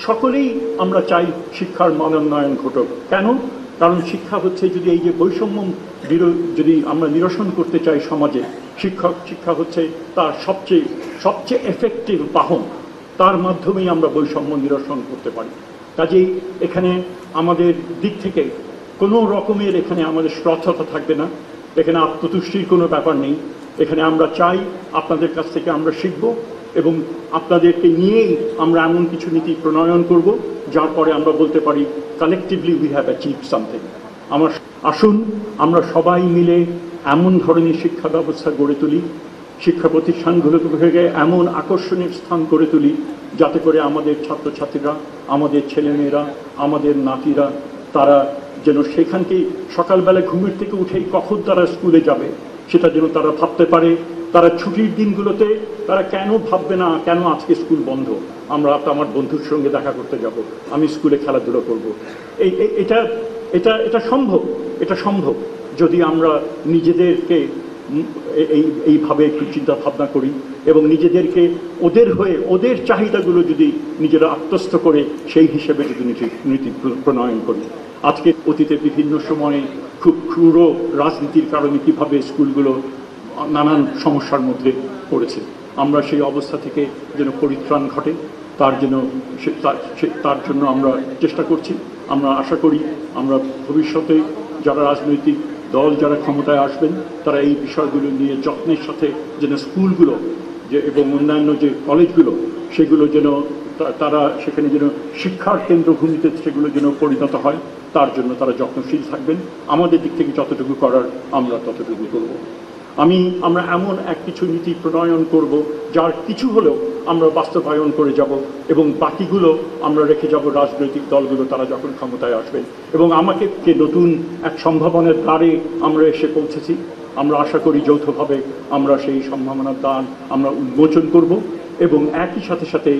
সকলেই আমরা চাই শিক্ষার মানোন্নয়ন ঘটুক। কেন? কারণ শিক্ষা হচ্ছে, যদি এই যে বৈষম্য যদি আমরা নিরসন করতে চাই সমাজে, শিক্ষা হচ্ছে তার সবচেয়ে এফেক্টিভ বাহন। তার মাধ্যমেই আমরা বৈষম্য নিরসন করতে পারি। কাজেই এখানে আমাদের দিক থেকে কোনো রকমের এখানে আমাদের শ্রদ্ধতা থাকবে না, এখানে আত্মতুষ্টির কোনো ব্যাপার নেই। এখানে আমরা চাই আপনাদের কাছ থেকে আমরা শিখব এবং আপনাদেরকে নিয়েই আমরা এমন কিছু নীতি প্রণয়ন করব যার পরে আমরা বলতে পারি collectively we have achieve something. আসুন আমরা সবাই মিলে এমন ধরনের শিক্ষা ব্যবস্থা গড়ে তুলি, শিক্ষা প্রতিষ্ঠানগুলোকে এমন আকর্ষণীয় স্থান করে তুলি যাতে করে আমাদের ছাত্রছাত্রীরা, আমাদের ছেলেমেয়েরা, আমাদের নাতিরা তারা যেন সেখানকেই সকালবেলা ঘুমের থেকে উঠেই কখন তারা স্কুলে যাবে সেটা যেন তারা ভাবতে পারে। তারা ছুটির দিনগুলোতে তারা কেন ভাববে না কেন আজকে স্কুল বন্ধ, আমরা আমার বন্ধুর সঙ্গে দেখা করতে যাব, আমি স্কুলে খেলাধুলো করব। এটা এটা এটা সম্ভব, এটা সম্ভব যদি আমরা নিজেদেরকে এইভাবে একটু চিন্তা ভাবনা করি এবং নিজেদেরকে ওদের হয়ে ওদের চাহিদাগুলো যদি নিজেরা আত্মস্থ করে সেই হিসেবে যদি নীতি প্রণয়ন করি। আজকে অতীতে বিভিন্ন সময়ে খুব ক্রূর রাজনীতির কারণে কীভাবে স্কুলগুলো নানান সমস্যার মধ্যে পড়েছে, আমরা সেই অবস্থা থেকে যেন পরিত্রাণ ঘটে তার জন্য আমরা চেষ্টা করছি। আমরা আশা করি আমরা ভবিষ্যতে যারা রাজনৈতিক দল যারা ক্ষমতায় আসবেন তারা এই বিষয়গুলো নিয়ে যত্নের সাথে যেন স্কুলগুলো এবং অন্যান্য যে কলেজগুলো সেগুলো যেন তারা সেখানে যেন শিক্ষার কেন্দ্রভূমিতে সেগুলো যেন পরিণত হয় তার জন্য তারা যত্নশীল থাকবেন। আমাদের দিক থেকে যতটুকু করার আমরা ততটুকু করব। আমরা এমন কিছু নীতি প্রণয়ন করব যার কিছু হলেও আমরা বাস্তবায়ন করে যাব এবং বাকিগুলো আমরা রেখে যাব রাজনৈতিক দলগুলো তারা যখন ক্ষমতায় আসবেন। এবং আমাকে যে নতুন এক সম্ভাবনার দ্বারে আমরা এসে পৌঁছেছি, আমরা আশা করি যৌথভাবে আমরা সেই সম্ভাবনার দ্বার আমরা উন্মোচন করব এবং একই সাথে সাথে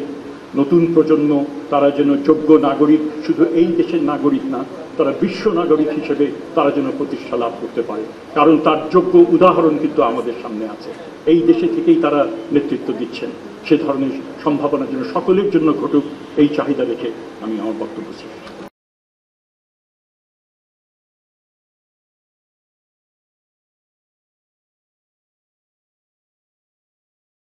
নতুন প্রজন্ম তারা যেন যোগ্য নাগরিক, শুধু এই দেশের নাগরিক না, তারা বিশ্ব নাগরিক হিসেবে তারা যেন প্রতিষ্ঠা লাভ করতে পারে। কারণ তার যোগ্য উদাহরণ কিন্তু আমাদের সামনে আছে, এই দেশে থেকেই তারা নেতৃত্ব দিচ্ছেন। সে ধরনের সম্ভাবনা যেন সকলের জন্য ঘটুক এই চাহিদা রেখে আমি আমার বক্তব্য শেষ করছি।